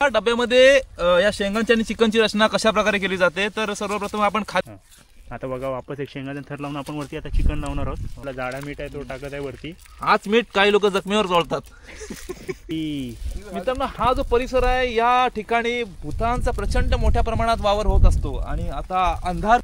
डब्यामध्ये या शेंगांची आणि चिकनची रचना कशा प्रकारे केली जाते तर सर्वप्रथम आपण आता बघा वापस एक शेंगाचं थर लावून आपण वरती आता चिकन लावणार आहोत. आपला जाडा मीठ आहे तो टाकत आहे वरती. हाच मीठ काही लोक जखमेवर जोडतात. मित्रांनो, हा जो परिसर आहे या ठिकाणी भूतांचा प्रचंड मोठ्या प्रमाणात वावर होत असतो आणि आता अंधार.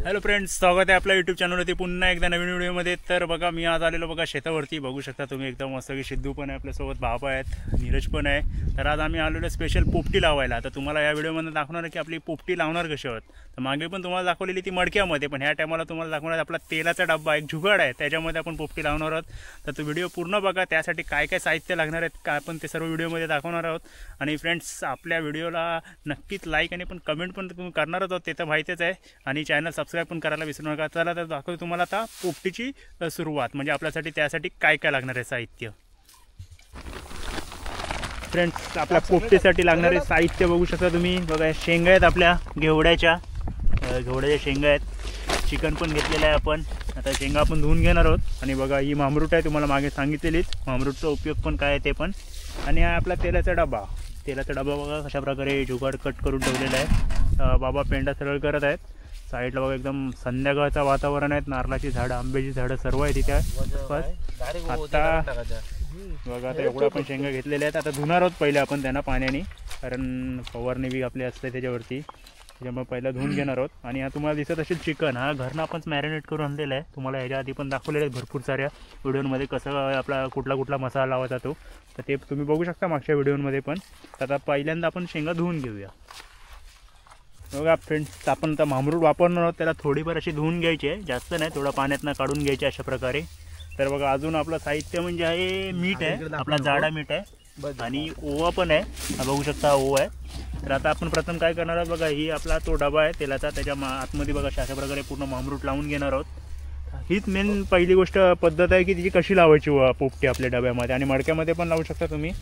हॅलो फ्रेंड्स, स्वागत आहे आपल्या यूट्यूब चॅनलवरती पुन्हा एकदा नवीन व्हिडिओमध्ये. तर बघा मी आज आलेलो बघा शेतावरती. बघू शकता तुम्ही एकदम मस्त की सिद्धू पण आहे आपल्यासोबत, बाबा आहेत, नीरज पण आहे. तर आज आम्ही आलेलो स्पेशल पोपटी लावायला. तर तुम्हाला या व्हिडिओमध्ये दाखवणार आहे की आपली पोपटी लावणार कशी आहोत. तर मागे पण तुम्हाला दाखवलेली ती मडक्यामध्ये, पण ह्या टायमाला तुम्हाला दाखवणार आपला तेलाचा डब्बा एक जुगाड आहे त्याच्यामध्ये आपण पोपटी लावणार आहोत. तर तो व्हिडिओ पूर्ण बघा. त्यासाठी काय काय साहित्य लागणार आहेत काय आपण ते सर्व व्हिडिओमध्ये दाखवणार आहोत. आणि फ्रेंड्स, आपल्या व्हिडिओला नक्कीच लाईक आणि पण कमेंट पण तुम्ही करणारच आहोत, ते तर माहितीच आहे. आणि चॅनल सबस्क्राईब पण करायला विसरू नका. चला तर दाखवतो तुम्हाला आता पोपटीची सुरुवात, म्हणजे आपल्यासाठी त्यासाठी काय काय लागणार आहे साहित्य. फ्रेंड्स, आपल्या पोपटीसाठी लागणारे साहित्य बघू शकता तुम्ही. बघा शेंगा आहेत आपल्या घेवड्याच्या शेंगा आहेत. चिकन पण घेतलेलं आहे आपण. आता शेंगा आपण धुवून घेणार आहोत. आणि बघा ही मामरूट आहे, तुम्हाला मागे सांगितलेलीच. मामरूटचा उपयोग पण काय आहे ते पण. आणि हा आपला तेलाचा डबा बघा कशा प्रकारे जुगाड कट करून ठेवलेला आहे. बाबा पेंडा सरळ करत आहेत. साईडला बघा एकदम संध्याकाळचं वातावरण आहे. नारळाची झाडं, आंब्याची झाडं सर्व आहे तिथे. आता बघा आता एवढं आपण शेंगा घेतलेल्या आहेत. आता धुणार आहोत पहिले आपण त्यांना पाण्याने, कारण फवारणी बी आपली असते त्याच्यावरती, त्याच्यामुळे पहिला धुवून घेणार आहोत. आणि हा तुम्हाला दिसत असेल चिकन, हा घरनं आपण मॅरिनेट करून आणलेला आहे. तुम्हाला ह्याच्या आधी पण दाखवलेलं आहे भरपूर साऱ्या व्हिडिओमध्ये कसं आपला कुठला मसाला लावायचा जातो. तर ते तुम्ही बघू शकता मागच्या व्हिडिओमध्ये पण. आता पहिल्यांदा आपण शेंगा धुवून घेऊया. बघा फ्रेंड्स, आपण आता मामरूट वापरणार आहोत. त्याला थोडीफार अशी धुवून घ्यायची आहे, जास्त नाही, थोडा पाण्यातनं काढून घ्यायचे अशा प्रकारे. तर बघा अजून आपलं साहित्य म्हणजे आहे मीठ आहे, आपला जाडा मीठ आहे आणि ओवा पण आहे. हा बघू शकता ओवा आहे. तर आता आपण प्रथम काय करणार आहोत, बघा ही आपला तो डबा आहे तेलाचा, त्याच्या आतमध्ये बघा अशा प्रकारे पूर्ण मामरूट लावून घेणार आहोत. हीच मेन पहिली गोष्ट पद्धत आहे की तिची कशी लावायची पोपटी आपल्या डब्यामध्ये, आणि मडक्यामध्ये पण लावू शकता तुम्ही.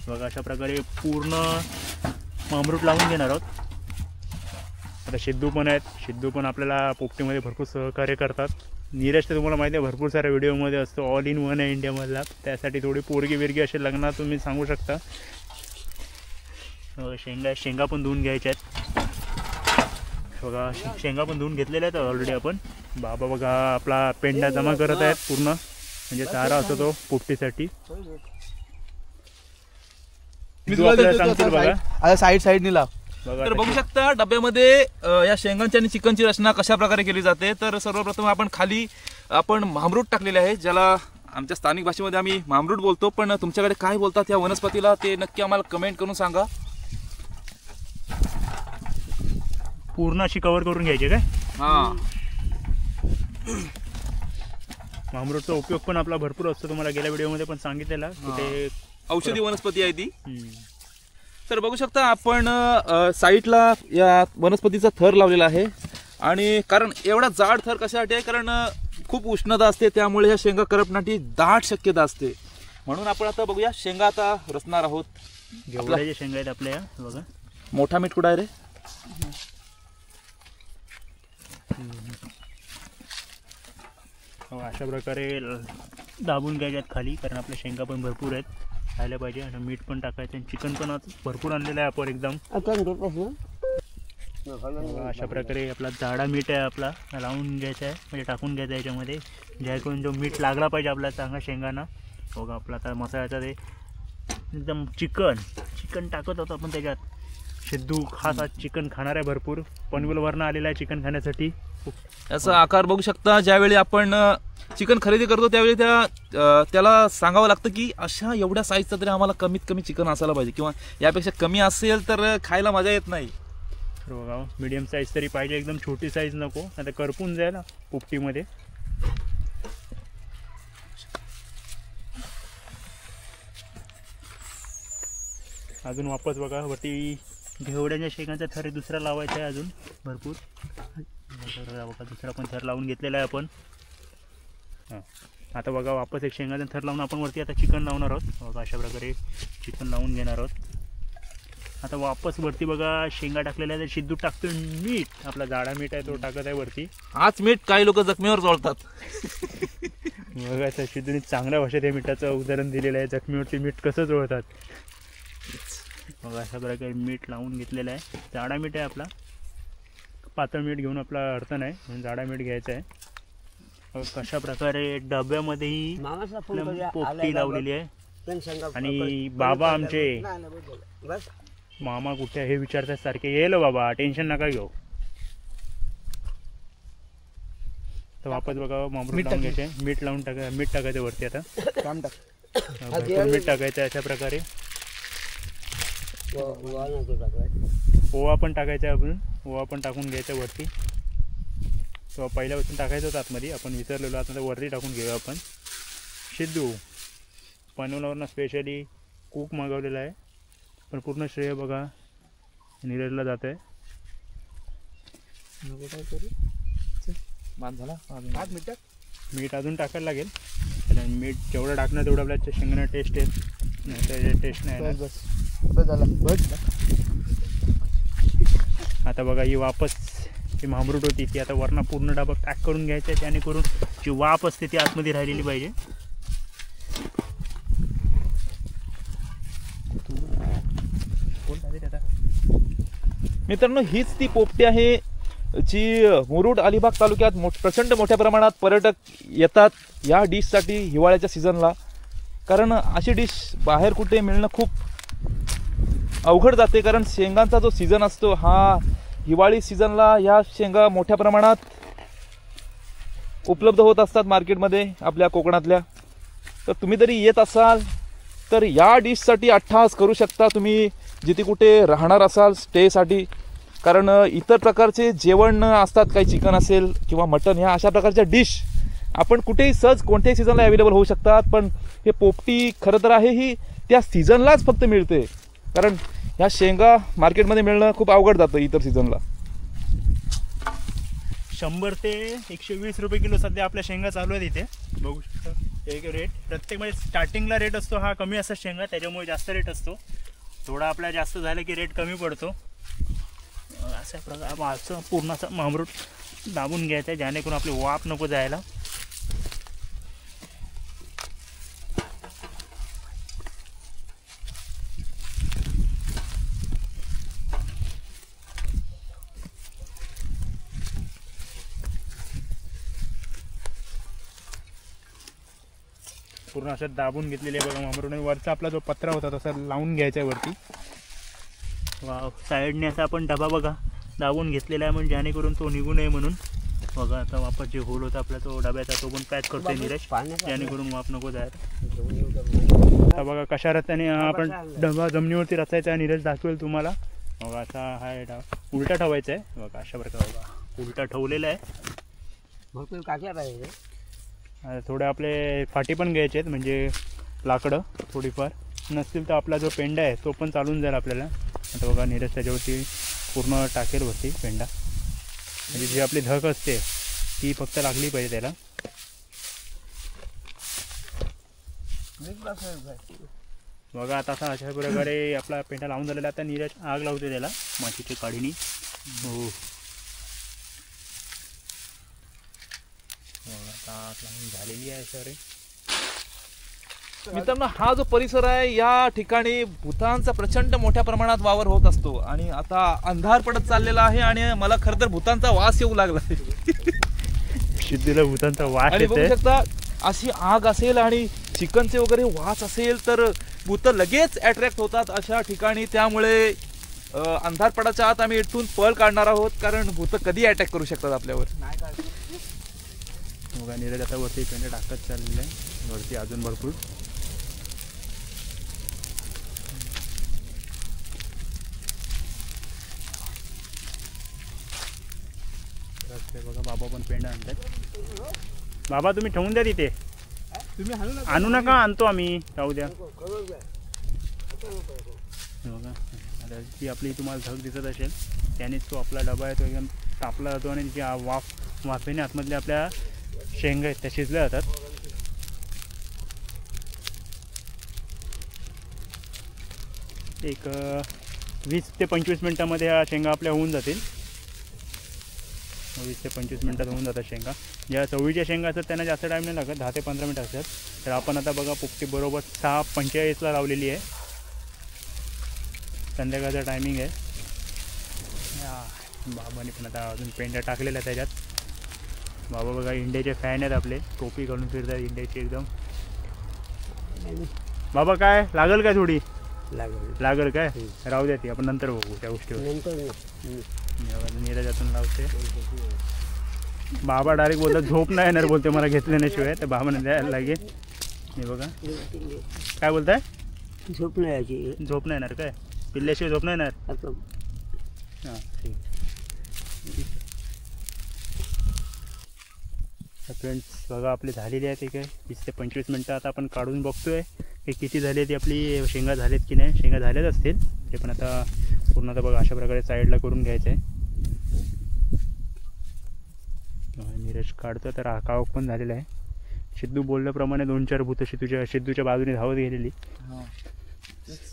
बघा अशा प्रकारे पूर्ण मामरूट लावून घेणार आहोत. आता सिद्धू पण आहेत. सिद्धू पण आपल्याला पोपटीमध्ये भरपूर सहकार्य करतात. नीरज तर तुम्हाला माहिती आहे भरपूर साऱ्या व्हिडिओमध्ये असतो, ऑल इन वन आहे इंडियामधला. त्यासाठी थोडी पोरगी बिरगी असे लग्नात तुम्ही सांगू शकता. शेंगा पण धुवून घ्यायच्या आहेत. बघा शेंगा पण धुवून घेतलेल्या आहेत ऑलरेडी आपण. बाबा बघा आपला पेंडा जमा करत आहेत पूर्ण, म्हणजे चारा असतो तो पोपटीसाठी. मी तुला सांगतो बघा आता साईड निला. तर बघू शकता डब्यामध्ये या शेंगांची आणि चिकनची रचना कशा प्रकारे केली जाते. तर सर्वप्रथम आपण खाली मामरूट टाकलेले आहे, ज्याला आमच्या स्थानिक भाषेमध्ये आम्ही मामरूट बोलतो. पण तुमच्याकडे काय बोलतात या वनस्पतीला ते नक्की आम्हाला कमेंट करून सांगा. पूर्ण अशी कव्हर करून घ्यायची काय. हां, मामरूटचा उपयोग पण आपला भरपूर असतो, तुम्हाला गेल्या व्हिडिओमध्ये पण सांगितलेला. कुठे औषधी वनस्पती आहे ती. तर बघू शकता आपण साईडला या वनस्पतीचा थर लावलेला आहे. आणि कारण एवढा जाड थर कशासाठी आहे, कारण खूप उष्णता असते, त्यामुळे ह्या शेंगा करपण्याची दाट शक्यता असते. म्हणून आपण आता बघूया शेंगा आता रचणार आहोत. घेवड्याच्या शेंगा आहेत आपल्या. बघा मोठा मीठ कुठं आहे रे. अशा प्रकारे दाबून घ्यायच्यात खाली, कारण आपल्या शेंगा पण भरपूर आहेत, खायला पाहिजे. आणि मीठ पण टाकायचं. आणि चिकन पण आज भरपूर आणलेलं आहे आपण एकदम. अशा प्रकारे आपला जाडा मीठ आहे आपला लावून घ्यायचा आहे, म्हणजे टाकून घ्यायचा आहे याच्यामध्ये, ज्याकडून जो मीठ लागला पाहिजे आपल्या चांगला शेंगांना. बघा आपला आता मसाल्याचा ते एकदम चिकन टाकत होतो आपण त्याच्यात. सिद्धू खास आज चिकन खाणार आहे भरपूर, पनवेलवरनं आलेला आहे चिकन खाण्यासाठी. याचा आकार बघू शकता. ज्यावेळी आपण चिकन खरेदी करतो त्यावेळी त्याला सांगावं लागतं की अशा एवढ्या साईजचा तरी आम्हाला कमीत कमी चिकन असायला पाहिजे, किंवा यापेक्षा कमी असेल तर खायला मजा येत नाही. बघा मीडियम साईज तरी पाहिजे, एकदम छोटी साईज नको, आता करपून जाईल पोपटीमध्ये. अजून वापस बघा वरती घेवड्याच्या शेंगाचा थर दुसरा लावायचा आहे अजून भरपूर. बघा दुसरा पण थर लावून घेतलेला आहे आपण. हां, आता बघा वापस एक शेंगाचा थर लावून आपण वरती आता चिकन लावणार आहोत. बघा अशा प्रकारे चिकन लावून घेणार आहोत. आता वापस वरती बघा शेंगा टाकलेल्या आहे. सिद्धू टाकतो मीठ, आपला जाडा मीठ आहे तो टाकत आहे वरती. हाच मीठ काही लोक जखमेवर जोडतात. बघा सिद्धूने चांगल्या भाषेत या मिठाचं उदाहरण दिलेलं आहे, जखमीवरती मीठ कसं जोडतात. बघा अशा प्रकारे मीठ लावून घेतलेलं आहे. जाडा मीठ आहे आपला, पातळ मीठ घेऊन आपला अर्थ नाही, म्हणून जाडा मीठ घ्यायचं आहे. कशा प्रकारे डब्यामध्येही पोपटी लावलेली आहे. आणि बाबा आमचे मामा कुठे हे विचारतात सारखे, येलो बाबा टेन्शन नका घेऊ. तर वापस बघा मामरूट लावून घ्यायचे, मीठ लावून मीठ टाकायचं वरती. आता मीठ टाकायचं अशा प्रकारे. ओवा पण टाकायचा आहे, आपण ओवा पण टाकून घ्यायचा वरती. तो पहिल्यापासून टाकायचं होतं आतमध्ये, आपण विसरलेलो. आता वरती टाकून घेऊया आपण. सिद्धू पनवेलवरनं स्पेशली कूक मागवलेला आहे, पण पूर्ण श्रेय बघा नीरजला जात आहे. मीठ अजून टाकायला लागेल, कारण मीठ जेवढं टाकणं तेवढं आपल्या शेंगणा टेस्ट आहे, नाही तर टेस्ट नाही. आता बघा ही वापस जी मामरूट होती ती आता वरनं पूर्ण डबा पॅक करून घ्यायचं आहे, जेणेकरून जी वाफ असते ती आतमध्ये राहिलेली पाहिजे. मित्रांनो, हीच ती पोपटी आहे जी मुरुड अलिबाग तालुक्यात प्रचंड मोठ्या प्रमाणात पर्यटक येतात या डिशसाठी हिवाळ्याच्या सीझनला. कारण अशी डिश बाहेर कुठे मिळणं खूप अवघड जाते, कारण शेंगांचा जो सीझन असतो हा हिवाळी सीझनला या शेंगा मोठ्या प्रमाणात उपलब्ध होत असतात मार्केटमध्ये आपल्या कोकणातल्या. तर तुम्ही जरी येत असाल तर या डिशसाठी अट्टहास करू शकता तुम्ही जिथे कुठे राहणार असाल स्टेसाठी. कारण इतर प्रकारचे जेवण असतात, काही चिकन असेल किंवा मटन, ह्या अशा प्रकारच्या डिश आपण कुठेही सहज कोणत्याही सीझनला अवेलेबल होऊ शकतात. पण हे पोपटी खरं तर आहे ही त्या सीझनलाच फक्त मिळते, कारण ह्या शेंगा मार्केटमध्ये मिळणं खूप अवघड जातं इतर सीझनला. 100 ते 120 रुपये किलो सध्या आपल्या शेंगा चालू आहेत इथे, बघू शकता. एक रेट प्रत्येक म्हणजे स्टार्टिंगला रेट असतो हा कमी असतात शेंगा, त्याच्यामुळे जास्त रेट असतो. थोडा आपल्या जास्त झालं की रेट कमी पडतो. अशा प्रकार पूर्ण असं मामरूट दाबून घ्यायचं आहे, जेणेकरून आपली वाफ नको जायला. पूर्ण असं दाबून घेतलेले बघा मामरूट. वरचा आपला जो पत्रा होता तसा लावून घ्यायचा आहे वरती. वा साईडने असा आपण डबा बघा दाबून घेतलेला आहे, म्हणजे जेणेकरून तो निघू नये म्हणून. बघा आता वापस जे होल होता आपला तो डब्याचा तो पण पॅक करतोय नीरज, जेणेकरून वाफ नको जायला. आता बघा कशा रस्त्याने आपण डबा जमिनीवरती रचायचा आहे, नीरज दाखवेल तुम्हाला. बघा असा हा उलटा ठेवायचा आहे. बघा अशा प्रकारे बघा उलटा ठेवलेला आहे. थोडे आपले फाटी पण घ्यायचे आहेत, म्हणजे लाकडं थोडीफार नसतील तर आपला जो पेंडा आहे तो पण चालून जाईल आपल्याला. आता बघा नीरज त्याच्यावरती पूर्ण टाकेल वरती पेंडा, म्हणजे जी आपली धक असते ती फक्त लागली पाहिजे त्याला. बघा आता अशा प्रकारे आपला पेंडा लावून झालेला. आता नीरज आग लावते त्याला मातीच्या काडीनी. हो आता झालेली आहे सर. मित्रांनो, हा जो परिसर आहे या ठिकाणी भूतांचा प्रचंड मोठ्या प्रमाणात वावर होत असतो, आणि आता अंधार पडत चाललेला आहे आणि मला खरं तर भूतांचा वास येऊ लागला. सिद्धीला भूतांचा वास आणि बघू शकता अशी आग असेल आणि चिकनचे वगैरे वास असेल तर भूत लगेच अट्रॅक्ट होतात अशा ठिकाणी. त्यामुळे अंधार पडायच्या आत आम्ही इथून पळ काढणार आहोत, कारण भूत कधी अटॅक करू शकतात आपल्यावर. बघा नीरज आता वरती पेंडा टाकत चाललेलं आहे, वरती अजून भरपूर. बघा बाबा पण पेंडा आणतात. बाबा तुम्ही ठेवून द्या तिथे, तुम्ही आणू नका, आणतो आम्ही, राहू द्या. बघा आता ती आपली तुम्हाला धग दिसत असेल, त्यानेच तो आपला डबा आहे तो एकदम तापला जातो आणि जी वाफेने आतमधल्या आपल्या शेंगा आहेत त्या शिजल्या जातात. एक 20 ते 25 मिनटामध्ये ह्या शेंगा आपल्या होऊन जातील. 20 ते 25 मिनटात होऊन जातात शेंगा. ज्या चवळीच्या शेंगा असतात त्यांना जास्त टाईम नाही लागत, 10 ते 15 मिनटं असतात. तर आपण आता बघा पोपटी बरोबर 6:45ला लावलेली आहे. संध्याकाळचा टायमिंग आहे. बाबाने पण आता अजून पेंड्या टाकलेल्या त्याच्यात. बाबा बघा इंडियाचे फॅन आहेत आपले, टोपी घालून फिरतात इंडियाची एकदम. बाबा काय लागल काय थोडी लागल काय राहू द्या ती आपण नंतर बघू त्या गोष्टीवर. नीरजातून लावते. बाबा डायरेक्ट बोलतात झोप नाही येणार बोलते मला घेतल्याशिवाय. तर बाबाने द्यायला लागेल. हे बघा काय बोलताय झोप नाही यायची. झोप नाही येणार काय पिल्ल्याशिवाय झोप नाही येणार. हां ठीक. फ्रेंड्स बघा आपली झालेली आहे. ठीक आहे 20 ते 25 मिनटं आता आपण काढून बघतोय की किती झाली ती आपली शेंगा झालेत की नाही. शेंगा झाल्याच असतील ते पण आता पूर्ण. आता बघा अशा प्रकारे साईडला करून घ्यायचं आहे. नीरज काढतो तर कावक पण झालेला आहे. सिद्धू बोलल्याप्रमाणे 2-4 भूत सिद्धूच्या बाजूने धावत गेलेली.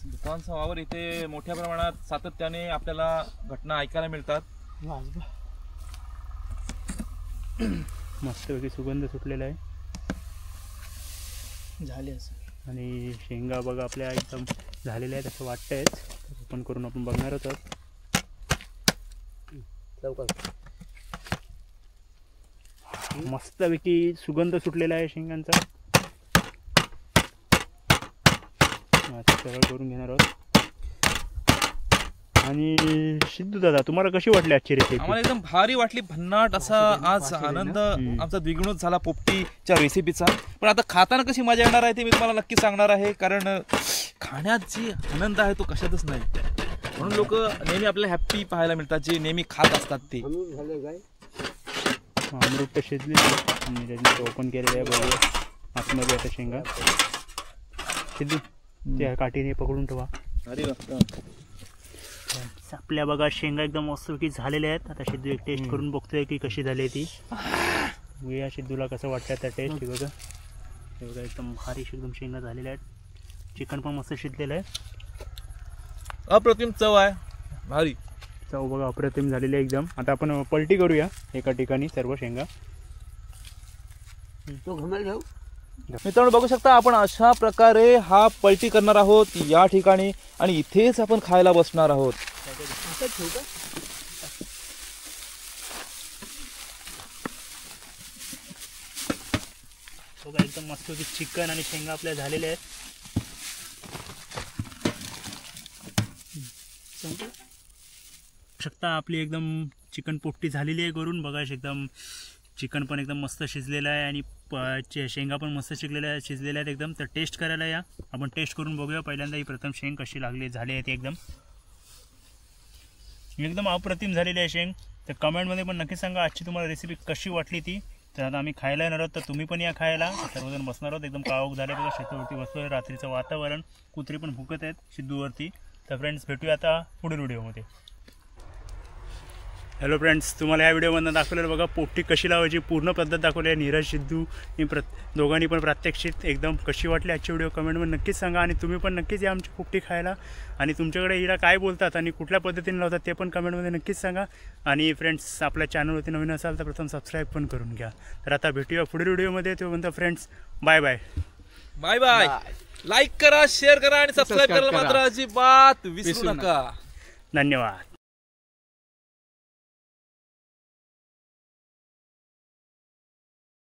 दुकानचा वावर इथे मोठ्या प्रमाणात सातत्याने आपल्याला घटना ऐकायला मिळतात. मस्तपैकी सुगंध सुटलेला आहे झाले असं. आणि शेंगा बघा आपल्या एकदम झालेल्या आहेत असं वाटतंय. ओपन करून आपण बघणार आहोत. मस्तपैकी सुगंध सुटलेला आहे शेंगांचा. सरळ करून घेणार आहोत. आणि सिद्धू दादा तुम्हाला कशी वाटली आजची रेसिपी? आम्हाला एकदम भारी वाटली. भन्नाट असा आज आनंद आमचा द्विगुणित झाला पोपटीच्या रेसिपीचा. पण आता खाताना कशी मजा येणार आहे ते मी तुम्हाला नक्की सांगणार आहे. कारण खाण्यात जी आनंद आहे तो कशातच नाही. म्हणून लोक नेहमी आपल्याला हॅप्पी पाहायला मिळतात जे नेहमी खात असतात ते. अमृत शिजली ओपन केलेलं आहे बघूया आतमध्ये आता शेंगा. सिद्धू त्या काठीने पकडून ठेवा. अरे आपल्या बघा शेंगा एकदम मस्तपैकी झालेल्या आहेत. आता सिद्धू एक टेस्ट करून बघतोय की कशी झाली ती. बघूया सिद्धूला कसं वाटतं त्या टेस्ट. बघा हे बघा एकदम भारी एकदम शेंगा झालेल्या आहेत. चिकन पण मस्त शिजलेलं आहे. अप्रतिम चव आहे. भारी चव बघा अप्रतिम झालेली आहे एकदम. आता आपण पलटी करूया एका ठिकाणी सर्व शेंगा. तो घमेल घेऊ. मित्रांनो बघू शकता आपण अशा प्रकारे हा पलटी करणार आहोत या ठिकाणी आणि इथेच आपण खायला बसणार आहोत. बघा एकदम मस्त चिकन आणि शेंगा आपल्या झालेल्या आहेत. शकता आपली एकदम चिकन पोपटी झालेली आहे करून. बघा एकदम चिकन पण एकदम मस्त शिजलेलं आहे आणि शेंगा पण मस्त शिजलेल्या आहेत एकदम. तर टेस्ट करायला या आपण टेस्ट करून बघूया पहिल्यांदा ही प्रथम शेंग कशी लागली झाली आहे ती एकदम एकदम अप्रतिम झालेली आहे शेंग. तर कमेंटमध्ये पण नक्की सांगा आजची तुम्हाला रेसिपी कशी वाटली ती. तर आता आम्ही खायला येणार आहोत तर तुम्ही पण या खायला. सर्वजण बसणार आहोत. एकदम कावक झाले बघा शेतावरती बसतोय. रात्रीचं वातावरण कुत्री पण भुकत आहेत सिद्धूवरती. तर फ्रेंड्स भेटूया आता पुढील व्हिडिओमध्ये. हॅलो फ्रेंड्स तुम्हाला या व्हिडिओमधून दाखवलेलं बघा पोपटी कशी लावायची पूर्ण पद्धत दाखवली आहे. नीरज सिद्धू दोघांनी पण प्रात्यक्षिक एकदम कशी वाटली आजची व्हिडिओ कमेंटमध्ये नक्कीच सांगा. आणि तुम्ही पण नक्कीच या आमची पोपटी खायला. आणि तुमच्याकडे हिला काय बोलतात आणि कुठल्या पद्धतीने लावतात ते पण कमेंटमध्ये नक्कीच सांगा. आणि फ्रेंड्स आपल्या चॅनलवरती नवीन असाल तर प्रथम सबस्क्राईब पण करून घ्या. तर आता भेटूया पुढील व्हिडिओमध्ये. तोपर्यंत friends bye bye bye bye. Like करा शेअर करा आणि सबस्क्राईब करायला मात्र अजिबात विसरू नका. धन्यवाद.